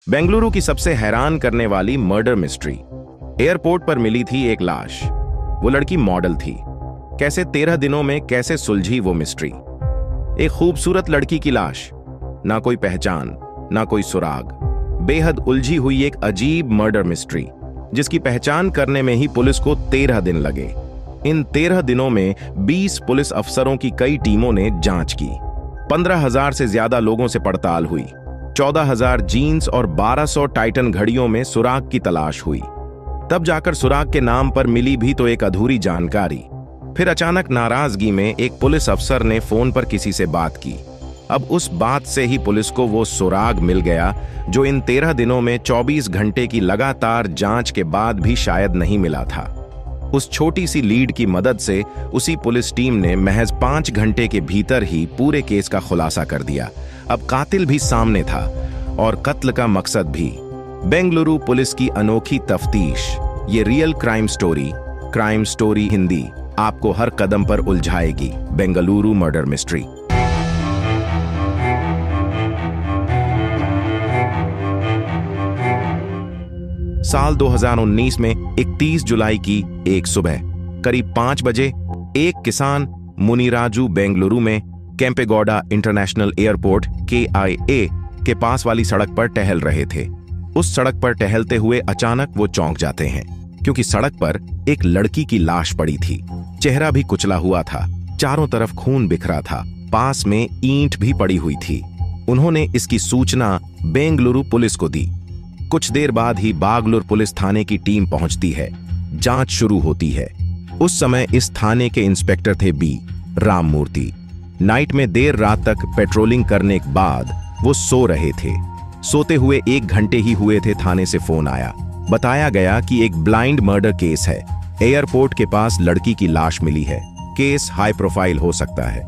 बेंगलुरु की सबसे हैरान करने वाली मर्डर मिस्ट्री। एयरपोर्ट पर मिली थी एक लाश। वो लड़की मॉडल थी। कैसे 13 दिनों में कैसे सुलझी वो मिस्ट्री। एक खूबसूरत लड़की की लाश, ना कोई पहचान, ना कोई सुराग। बेहद उलझी हुई एक अजीब मर्डर मिस्ट्री, जिसकी पहचान करने में ही पुलिस को 13 दिन लगे। इन 13 दिनों में 20 पुलिस अफसरों की कई टीमों ने जांच की। 15,000 से ज्यादा लोगों से पड़ताल हुई। 14,000 जीन्स और 1200 टाइटन घड़ियों में सुराग की तलाश हुई। तब जाकर सुराग के नाम पर मिली भी तो एक अधूरी जानकारी। फिर अचानक नाराजगी में एक पुलिस अफसर ने फोन पर किसी से बात की। अब उस बात से ही पुलिस को वो सुराग मिल गया जो इन 13 दिनों में 24 घंटे की लगातार जांच के बाद भी शायद नहीं मिला था। उस छोटी सी लीड की मदद से उसी पुलिस टीम ने महज 5 घंटे के भीतर ही पूरे केस का खुलासा कर दिया। अब कातिल भी सामने था और कत्ल का मकसद भी। बेंगलुरु पुलिस की अनोखी तफ्तीश, ये रियल क्राइम स्टोरी हिंदी आपको हर कदम पर उलझाएगी। Bengaluru murder mystery. साल 2019 में 31 जुलाई की एक सुबह करीब 5 बजे एक किसान मुनिराजू बेंगलुरु में केम्पेगौड़ा इंटरनेशनल एयरपोर्ट KIA के पास वाली सड़क पर टहल रहे थे। उस सड़क पर टहलते हुए अचानक वो चौंक जाते हैं, क्योंकि सड़क पर एक लड़की की लाश पड़ी थी। चेहरा भी कुचला हुआ था, चारों तरफ खून बिखरा था, पास में ईंट भी पड़ी हुई थी। उन्होंने इसकी सूचना बेंगलुरु पुलिस को दी। कुछ देर बाद ही बागलुर पुलिस थाने की टीम पहुंचती है। जांच शुरू होती है। उस समय इस थाने के इंस्पेक्टर थे B. राममूर्ति। नाइट में देर रात तक पेट्रोलिंग करने के बाद वो सो रहे थे। सोते हुए 1 घंटे ही हुए थे, थाने से फोन आया। बताया गया कि एक ब्लाइंड मर्डर केस है। एयरपोर्ट के पास लड़की की लाश मिली है। केस हाई प्रोफाइल हो सकता है।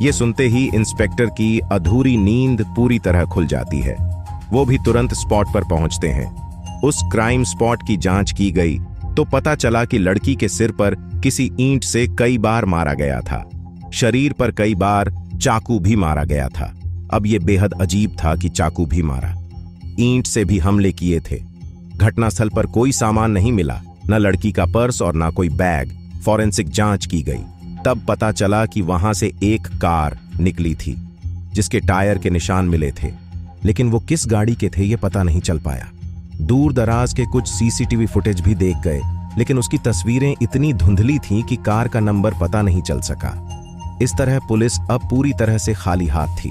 ये सुनते ही इंस्पेक्टर की अधूरी नींद पूरी तरह खुल जाती है। वो भी तुरंत स्पॉट पर पहुंचते हैं। उस क्राइम स्पॉट की जांच की गई तो पता चला कि लड़की के सिर पर किसी ईंट से कई बार मारा गया था। शरीर पर कई बार चाकू भी मारा गया था। अब यह बेहद अजीब था कि चाकू भी मारा। ईंट से भी हमले किए थे। घटनास्थल पर कोई सामान नहीं मिला, न लड़की का पर्स और न कोई बैग। फॉरेंसिक जांच की गई, तब पता चला कि वहां से एक कार निकली थी जिसके टायर के निशान मिले थे, लेकिन वो किस गाड़ी के थे ये पता नहीं चल पाया। दूर दराज के कुछ CCTV फुटेज भी देख गए, लेकिन उसकी तस्वीरें इतनी धुंधली थीं कि कार का नंबर पता नहीं चल सका। इस तरह पुलिस अब पूरी तरह से खाली हाथ थी।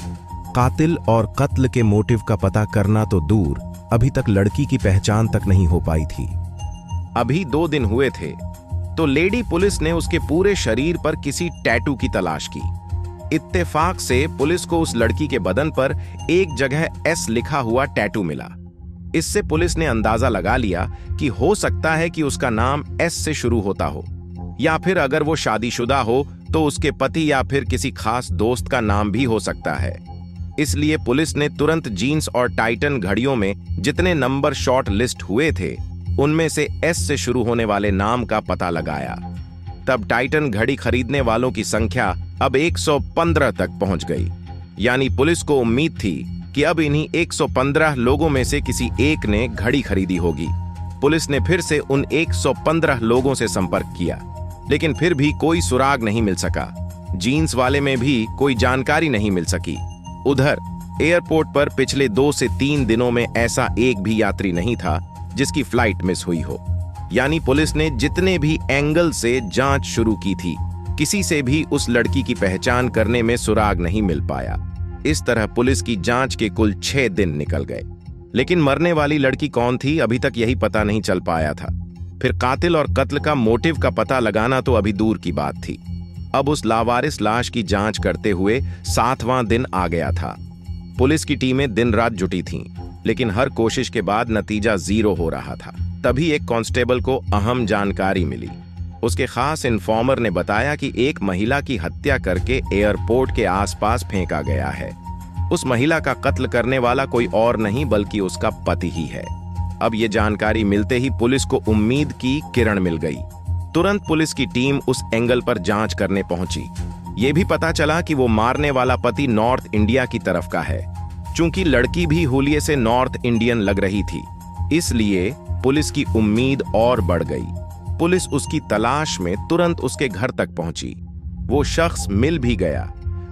कातिल और कत्ल के मोटिव का पता करना तो दूर, अभी तक लड़की की पहचान तक नहीं हो पाई थी। अभी 2 दिन हुए थे तो लेडी पुलिस ने उसके पूरे शरीर पर किसी टैटू की तलाश की। इत्तेफाक से पुलिस को उस लड़की के बदन पर एक जगह S लिखा हुआ टैटू मिला। इससे पुलिस ने अंदाजा लगा लिया कि हो सकता है कि उसका नाम S से शुरू होता हो, या फिर अगर वो शादीशुदा हो तो उसके पति या फिर किसी खास दोस्त का नाम भी हो सकता है। इसलिए पुलिस ने तुरंत जीन्स और टाइटन घड़ियों में जितने नंबर शॉर्ट लिस्ट हुए थे, उनमें से S से शुरू होने वाले नाम का पता लगाया। तब टाइटन घड़ी खरीदने वालों की संख्या अब 115 तक पहुंच गई। यानी पुलिस को उम्मीद थी कि अब इन्हीं 115 लोगों में से किसी एक ने घड़ी खरीदी होगी। पुलिस ने फिर से उन 115 लोगों से संपर्क किया, लेकिन फिर भी कोई सुराग नहीं मिल सका। जीन्स वाले में भी कोई जानकारी नहीं मिल सकी। उधर एयरपोर्ट पर पिछले 2 से 3 दिनों में ऐसा एक भी यात्री नहीं था जिसकी फ्लाइट मिस हुई हो। यानी पुलिस ने जितने भी एंगल से जांच शुरू की थी, किसी से भी उस लड़की की पहचान करने में सुराग नहीं मिल पाया। इस तरह पुलिस की जांच के कुल 6 दिन निकल गए, लेकिन मरने वाली लड़की कौन थी अभी तक यही पता नहीं चल पाया था। फिर कातिल और कत्ल का मोटिव का पता लगाना तो अभी दूर की बात थी। अब उस लावारिस लाश की जांच करते हुए 7वां दिन आ गया था। पुलिस की टीमें दिन रात जुटी थीं, लेकिन हर कोशिश के बाद नतीजा 0 हो रहा था। तभी एक कांस्टेबल को अहम जानकारी मिली। उसके खास इन्फॉर्मर ने बताया कि एक महिला की हत्या करके एयरपोर्ट के आसपास फेंका गया है। उस महिला का कत्ल करने वाला कोई और नहीं बल्कि उसका पति ही है। अब ये जानकारी मिलते ही पुलिस को उम्मीद की किरण मिल गई। तुरंत पुलिस की टीम उस एंगल पर जांच करने पहुंची। ये भी पता चला कि वो मारने वाला पति नॉर्थ इंडिया की तरफ का है। चूंकि लड़की भी हुलिये से नॉर्थ इंडियन लग रही थी, इसलिए पुलिस की उम्मीद और बढ़ गई। पुलिस उसकी तलाश में तुरंत उसके घर तक पहुंची। वो शख्स मिल भी गया।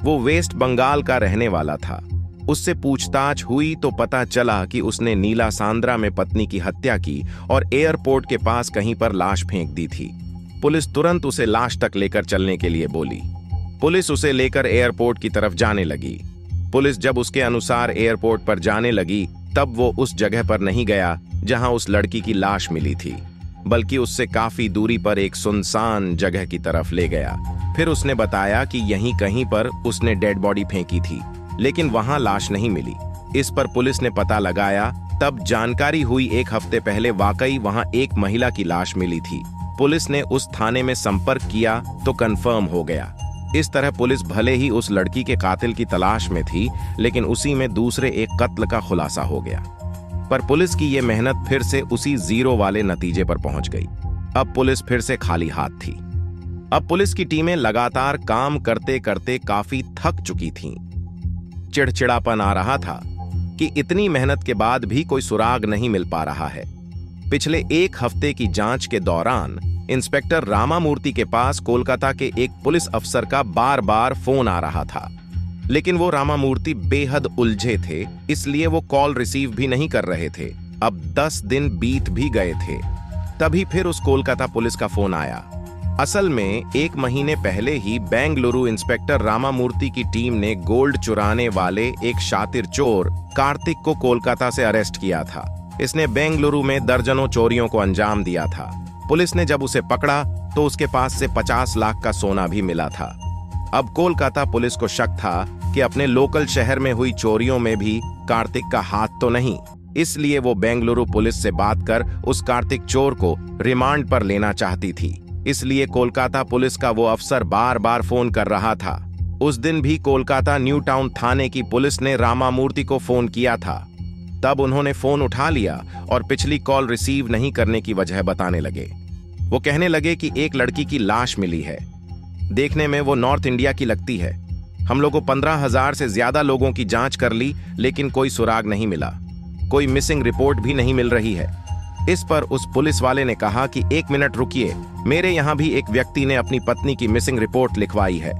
वो वेस्ट बंगाल का रहने वाला था। उससे पूछताछ हुई तो पता चला कि उसने नीला सांद्रा में पत्नी की हत्या की और एयरपोर्ट के पास कहीं पर लाश फेंक दी थी। पुलिस तुरंत उसे लाश तक लेकर चलने के लिए बोली। पुलिस उसे लेकर एयरपोर्ट की तरफ जाने लगी। पुलिस जब उसके अनुसार एयरपोर्ट पर जाने लगी, तब वो उस जगह पर नहीं गया जहां उस लड़की की लाश मिली थी, बल्कि उससे काफी दूरी पर एक सुनसान जगह की तरफ ले गया। फिर उसने बताया कि यहीं कहीं पर उसने डेड बॉडी फेंकी थी, लेकिन वहां लाश नहीं मिली। इस पर पुलिस ने पता लगाया, तब जानकारी हुई 1 हफ्ते पहले वाकई वहां एक महिला की लाश मिली थी। पुलिस ने उस थाने में संपर्क किया तो कंफर्म हो गया। इस तरह पुलिस भले ही उस लड़की के कातिल की तलाश में थी, लेकिन उसी में दूसरे एक कत्ल का खुलासा हो गया। पर पुलिस की यह मेहनत फिर से उसी जीरो वाले नतीजे पर पहुंच गई। अब पुलिस फिर से खाली हाथ थी। अब पुलिस की टीमें लगातार काम करते करते काफी थक चुकी थीं। चिड़चिड़ापन आ रहा था कि इतनी मेहनत के बाद भी कोई सुराग नहीं मिल पा रहा है। पिछले 1 हफ्ते की जांच के दौरान इंस्पेक्टर रामामूर्ति के पास कोलकाता के एक पुलिस अफसर का बार बार फोन आ रहा था, लेकिन वो रामामूर्ति बेहद उलझे थे, इसलिए वो कॉल रिसीव भी नहीं कर रहे थे। अब 10 दिन बीत भी गए थे। तभी फिर उस कोलकाता पुलिस का फोन आया। असल में 1 महीने पहले ही बेंगलुरु इंस्पेक्टर रामामूर्ति की टीम ने गोल्ड चुराने वाले एक शातिर चोर कार्तिक को कोलकाता से अरेस्ट किया था। इसने बेंगलुरु में दर्जनों चोरियों को अंजाम दिया था। पुलिस ने जब उसे पकड़ा तो उसके पास से 50 लाख का सोना भी मिला था। अब कोलकाता पुलिस को शक था कि अपने लोकल शहर में हुई चोरियों में भी कार्तिक का हाथ तो नहीं, इसलिए वो बेंगलुरु पुलिस से बात कर उस कार्तिक चोर को रिमांड पर लेना चाहती थी। इसलिए कोलकाता पुलिस का वो अफसर बार बार फोन कर रहा था। उस दिन भी कोलकाता न्यू टाउन थाने की पुलिस ने रामामूर्ति को फोन किया था। तब उन्होंने फोन उठा लिया और पिछली कॉल रिसीव नहीं करने की वजह बताने लगे। वो कहने लगे कि एक लड़की की लाश मिली है, देखने में वो नॉर्थ इंडिया की लगती है। हम लोगों 15,000 से ज्यादा लोगों की जांच कर ली, लेकिन कोई सुराग नहीं मिला। कोई मिसिंग रिपोर्ट भी नहीं मिल रही है। इस पर उस पुलिस वाले ने कहा कि 1 मिनट रुकिए, मेरे यहाँ भी एक व्यक्ति ने अपनी पत्नी की मिसिंग रिपोर्ट लिखवाई है।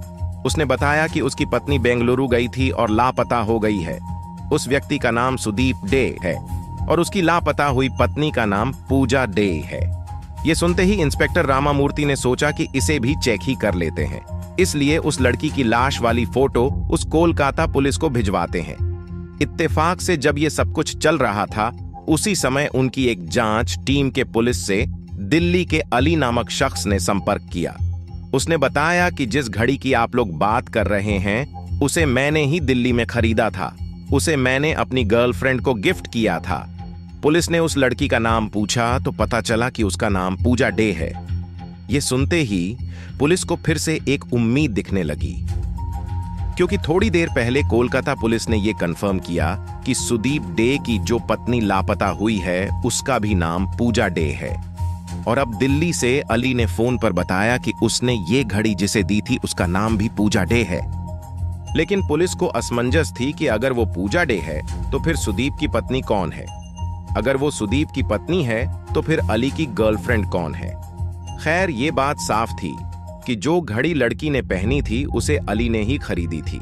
उसने बताया कि उसकी पत्नी बेंगलुरु गई थी और लापता हो गई है। उस व्यक्ति का नाम सुदीप डे है और उसकी लापता हुई पत्नी का नाम पूजा डे है। ये सुनते ही इंस्पेक्टर रामामूर्ति ने सोचा कि इसे भी चेक ही कर लेते हैं, इसलिए उस लड़की की लाश वाली फोटो उस कोलकाता पुलिस को भिजवाते हैं। इत्तेफाक से जब ये सब कुछ चल रहा था, उसी समय उनकी एक जांच टीम के पुलिस से दिल्ली के अली नामक शख्स ने संपर्क किया। उसने बताया कि जिस घड़ी की आप लोग बात कर रहे हैं, उसे मैंने ही दिल्ली में खरीदा था। उसे मैंने अपनी गर्लफ्रेंड को गिफ्ट किया था। पुलिस ने उस लड़की का नाम पूछा तो पता चला कि उसका नाम पूजा डे है। ये सुनते ही पुलिस को फिर से एक उम्मीद दिखने लगी, क्योंकि थोड़ी देर पहले कोलकाता पुलिस ने यह कंफर्म किया कि सुदीप डे की जो पत्नी लापता हुई है, उसका भी नाम पूजा डे है। और अब दिल्ली से अली ने फोन पर बताया कि उसने ये घड़ी जिसे दी थी उसका नाम भी पूजा डे है। लेकिन पुलिस को असमंजस थी कि अगर वो पूजा डे है तो फिर सुदीप की पत्नी कौन है। अगर वो सुदीप की पत्नी है तो फिर अली की गर्लफ्रेंड कौन है। खैर, ये बात साफ थी कि जो घड़ी लड़की ने पहनी थी उसे अली ने ही खरीदी थी।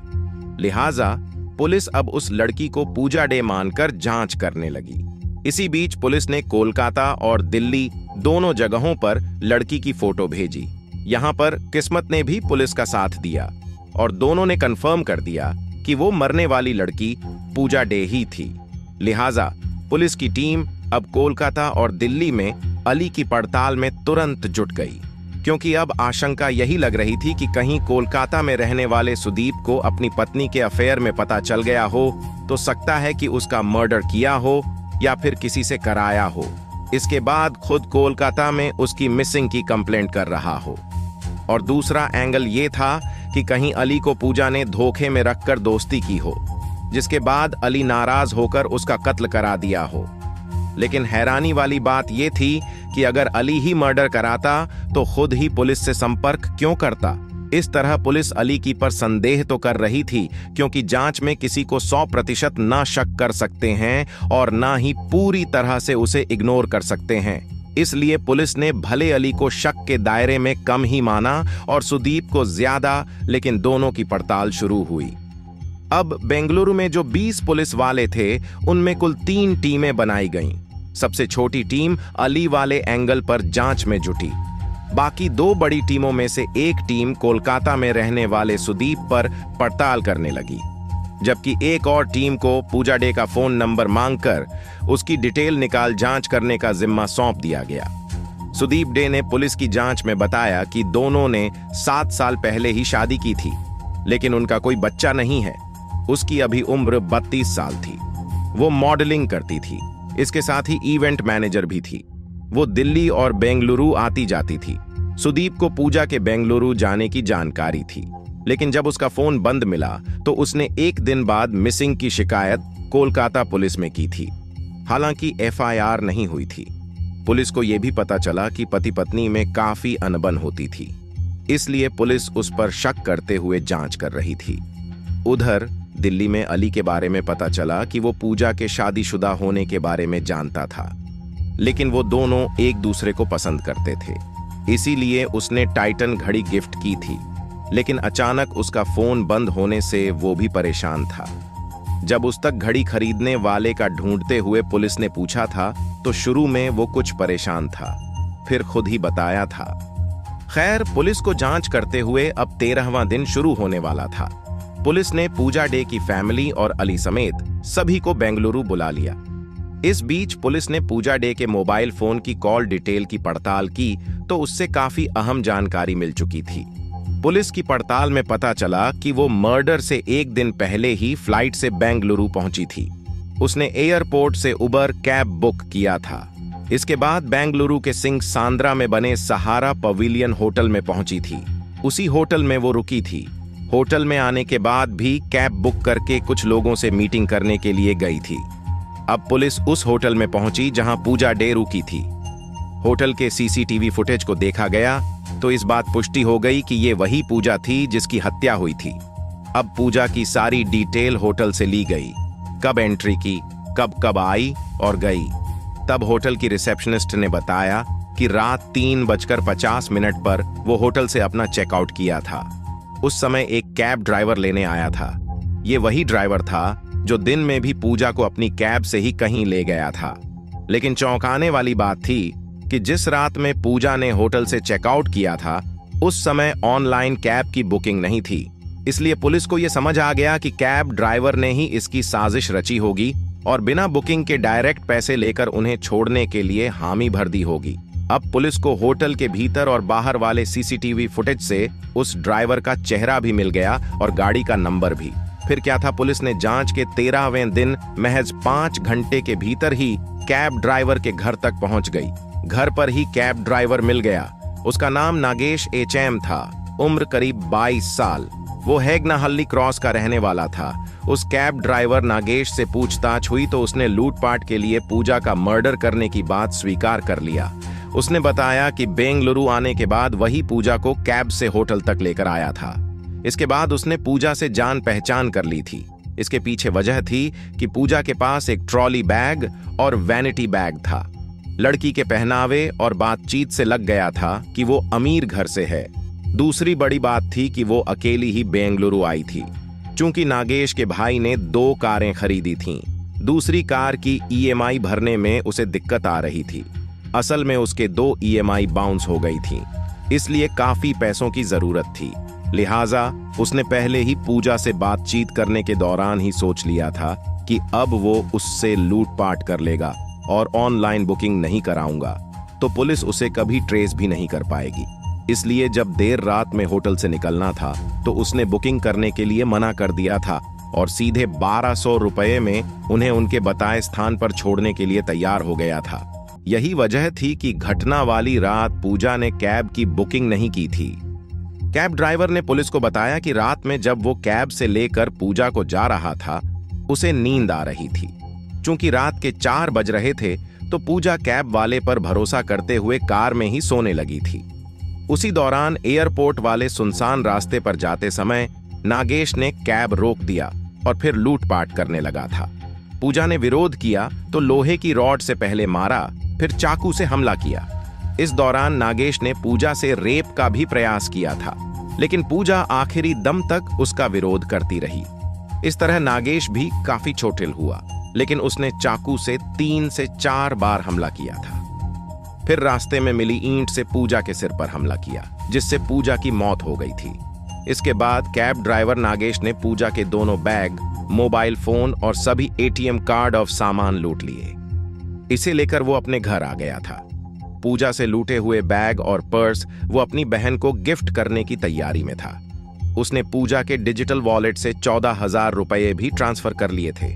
लिहाजा पुलिस अब उस लड़की को पूजा डे मानकर जांच करने लगी। इसी बीच पुलिस ने कोलकाता और दिल्ली दोनों जगहों पर लड़की की फोटो भेजी। यहां पर किस्मत ने भी पुलिस का साथ दिया और दोनों ने कंफर्म कर दिया कि वो मरने वाली लड़की पूजा डे ही थी। लिहाजा पुलिस की टीम अब कोलकाता और दिल्ली में अली की पड़ताल में तुरंत जुट गई, क्योंकि अब आशंका यही लग रही थी कि कहीं कोलकाता में रहने वाले सुदीप को अपनी पत्नी के अफेयर में पता चल गया हो तो सकता है कि उसका मर्डर किया हो या फिर किसी से कराया हो। इसके बाद खुद कोलकाता में उसकी मिसिंग की कंप्लेंट कर रहा हो। और दूसरा एंगल ये था कि कहीं अली को पूजा ने धोखे में रखकर दोस्ती की हो, जिसके बाद अली नाराज होकर उसका कत्ल करा दिया हो। लेकिन हैरानी वाली बात यह थी कि अगर अली ही मर्डर कराता तो खुद ही पुलिस से संपर्क क्यों करता। इस तरह पुलिस अली की पर संदेह तो कर रही थी, क्योंकि जांच में किसी को 100% ना शक कर सकते हैं और ना ही पूरी तरह से उसे इग्नोर कर सकते हैं। इसलिए पुलिस ने भले अली को शक के दायरे में कम ही माना और सुदीप को ज्यादा, लेकिन दोनों की पड़ताल शुरू हुई। अब बेंगलुरु में जो 20 पुलिस वाले थे, उनमें कुल 3 टीमें बनाई गईं। सबसे छोटी टीम अली वाले एंगल पर जांच में जुटी। बाकी 2 बड़ी टीमों में से एक टीम कोलकाता में रहने वाले सुदीप पर पड़ताल करने लगी, जबकि एक और टीम को पूजा डे का फोन नंबर मांगकर उसकी डिटेल निकाल जांच करने का जिम्मा सौंप दिया गया। सुदीप डे ने पुलिस की जांच में बताया कि दोनों ने 7 साल पहले ही शादी की थी, लेकिन उनका कोई बच्चा नहीं है। उसकी अभी उम्र 32 साल थी। वो मॉडलिंग करती थी, इसके साथ ही इवेंट मैनेजर भी थी। वो दिल्ली और बेंगलुरु आती जाती थी। सुदीप को पूजा के बेंगलुरु जाने की जानकारी थी, लेकिन जब उसका फोन बंद मिला तो उसने 1 दिन बाद मिसिंग की शिकायत कोलकाता पुलिस में की थी। हालांकि एफआईआर नहीं हुई थी। पुलिस को यह भी पता चला कि पति पत्नी में काफी अनबन होती थी, इसलिए पुलिस उस पर शक करते हुए जांच कर रही थी। उधर दिल्ली में अली के बारे में पता चला कि वो पूजा के शादीशुदा होने के बारे में जानता था, लेकिन वो दोनों एक दूसरे को पसंद करते थे। इसीलिए उसने टाइटन घड़ी गिफ्ट की थी, लेकिन अचानक उसका फोन बंद होने से वो भी परेशान था। जब उस तक घड़ी खरीदने वाले का ढूंढते हुए पुलिस ने पूछा था, तो शुरू में वो कुछ परेशान था, फिर खुद ही बताया था। खैर, पुलिस को जांच करते हुए अब 13वां दिन शुरू होने वाला था। पुलिस ने पूजा डे की फैमिली और अली समेत सभी को बेंगलुरु बुला लिया। इस बीच पुलिस ने पूजा डे के मोबाइल फोन की कॉल डिटेल की पड़ताल की, तो उससे काफी अहम जानकारी मिल चुकी थी। पुलिस की पड़ताल में पता चला कि वो मर्डर से 1 दिन पहले ही फ्लाइट से बेंगलुरु पहुंची थी। उसने एयरपोर्ट से उबर कैब बुक किया था। इसके बाद बेंगलुरु के सिंह सांद्रा में बने सहारा पवेलियन होटल में पहुंची थी। उसी होटल में वो रुकी थी। होटल में आने के बाद भी कैब बुक करके कुछ लोगों से मीटिंग करने के लिए गई थी। अब पुलिस उस होटल में पहुंची जहां पूजा डे रुकी थी। होटल के सीसीटीवी फुटेज को देखा गया तो इस बात पुष्टि हो गई कि ये वही पूजा थी जिसकी हत्या हुई थी। अब पूजा की सारी डिटेल होटल से ली गई, कब एंट्री की, कब कब आई और गई। तब होटल की रिसेप्शनिस्ट ने बताया कि रात 3:50 पर वो होटल से अपना चेकआउट किया था। उस समय एक कैब ड्राइवर लेने आया था। ये वही ड्राइवर था जो दिन में भी पूजा को अपनी कैब से ही कहीं ले गया था। लेकिन चौंकाने वाली बात थी कि जिस रात में पूजा ने होटल से चेकआउट किया था, उस समय ऑनलाइन कैब की बुकिंग नहीं थी। इसलिए पुलिस को यह समझ आ गया कि कैब ड्राइवर ने ही इसकी साजिश रची होगी और बिना बुकिंग के डायरेक्ट पैसे लेकर उन्हें छोड़ने के लिए हामी भर दी होगी। अब पुलिस को होटल के भीतर और बाहर वाले सीसीटीवी फुटेज से उस ड्राइवर का चेहरा भी मिल गया और गाड़ी का नंबर भी। फिर क्या था, पुलिस ने जांच के 13वें दिन महज 5 घंटे के भीतर ही कैब ड्राइवर के घर तक पहुंच गई। घर पर ही कैब ड्राइवर मिल गया। उसका नाम नागेश एचएम था, उम्र करीब 22 साल। वो हैगनाहल्ली क्रॉस का रहने वाला था। उस कैब ड्राइवर नागेश से पूछताछ हुई तो उसने लूटपाट के लिए पूजा का मर्डर करने की बात स्वीकार कर लिया। उसने बताया कि बेंगलुरु आने के बाद वही पूजा को कैब से होटल तक लेकर आया था। इसके बाद उसने पूजा से जान पहचान कर ली थी। इसके पीछे वजह थी कि पूजा के पास एक ट्रॉली बैग और वैनिटी बैग था। लड़की के पहनावे और बातचीत से लग गया था कि वो अमीर घर से है। दूसरी बड़ी बात थी कि वो अकेली ही बेंगलुरु आई थी। चूंकि नागेश के भाई ने 2 कारें खरीदी थीं, दूसरी कार की ईएमआई भरने में उसे दिक्कत आ रही थी। असल में उसके 2 ईएमआई बाउंस हो गई थी, इसलिए काफी पैसों की जरूरत थी। लिहाजा उसने पहले ही पूजा से बातचीत करने के दौरान ही सोच लिया था कि अब वो उससे लूटपाट कर लेगा और ऑनलाइन बुकिंग नहीं कराऊंगा तो पुलिस उसे कभी ट्रेस भी नहीं कर पाएगी। इसलिए जब देर रात में होटल से निकलना था तो उसने बुकिंग करने के लिए मना कर दिया था और सीधे 1200 रुपये में उन्हें उनके बताए स्थान पर छोड़ने के लिए तैयार हो गया था। यही वजह थी कि घटना वाली रात पूजा ने कैब की बुकिंग नहीं की थी। कैब ड्राइवर ने पुलिस को बताया कि रात में जब वो कैब से लेकर पूजा को जा रहा था, उसे नींद आ रही थी। चूंकि रात के 4 बज रहे थे तो पूजा कैब वाले पर भरोसा करते हुए कार में ही सोने लगी थी। उसी दौरान एयरपोर्ट वाले सुनसान रास्ते पर जाते समय नागेश ने कैब रोक दिया और फिर लूटपाट करने लगा था। पूजा ने विरोध किया तो लोहे की रॉड से पहले मारा, फिर चाकू से हमला किया। इस दौरान नागेश ने पूजा से रेप का भी प्रयास किया था, लेकिन पूजा आखिरी दम तक उसका विरोध करती रही। इस तरह नागेश भी काफी चोटिल हुआ, लेकिन उसने चाकू से 3 से 4 बार हमला किया था। फिर रास्ते में मिली ईंट से पूजा के सिर पर हमला किया, जिससे पूजा की मौत हो गई थी। इसके बाद कैब ड्राइवर नागेश ने पूजा के दोनों बैग, मोबाइल फोन और सभी एटीएम कार्ड और सामान लूट लिए। इसे लेकर वो अपने घर आ गया था। पूजा से लूटे हुए बैग और पर्स वो अपनी बहन को गिफ्ट करने की तैयारी में था। उसने पूजा के डिजिटल वॉलेट से 14,000 रुपये भी ट्रांसफर कर लिए थे।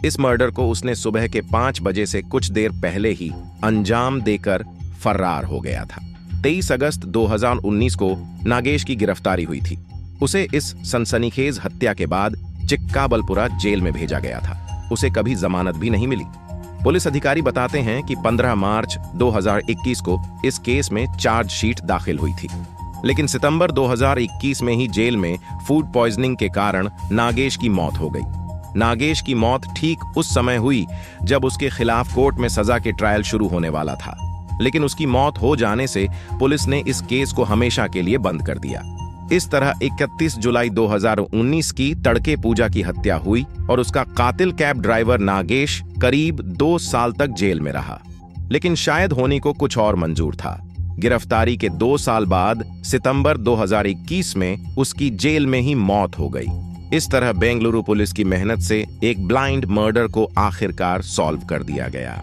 इस मर्डर को उसने सुबह के 5 बजे से कुछ देर पहले ही अंजाम देकर फरार हो गया था। 23 अगस्त 2019 को नागेश की गिरफ्तारी हुई थी। उसे इस सनसनीखेज हत्या के बाद चिक्काबलपुरा जेल में भेजा गया था। उसे कभी जमानत भी नहीं मिली। पुलिस अधिकारी बताते हैं कि 15 मार्च 2021 को इस केस में चार्जशीट दाखिल हुई थी, लेकिन सितंबर 2021 में ही जेल में फूड पॉइजनिंग के कारण नागेश की मौत हो गई। नागेश की मौत ठीक उस समय हुई जब उसके खिलाफ कोर्ट में सजा के ट्रायल शुरू होने वाला था, लेकिन उसकी मौत हो जाने से पुलिस ने इस केस को हमेशा के लिए बंद कर दिया। इस तरह 31 जुलाई 2019 की तड़के पूजा की हत्या हुई और उसका कातिल कैब ड्राइवर नागेश करीब 2 साल तक जेल में रहा, लेकिन शायद होने को कुछ और मंजूर था। गिरफ्तारी के 2 साल बाद सितंबर 2021 में उसकी जेल में ही मौत हो गई। इस तरह बेंगलुरु पुलिस की मेहनत से एक ब्लाइंड मर्डर को आखिरकार सॉल्व कर दिया गया।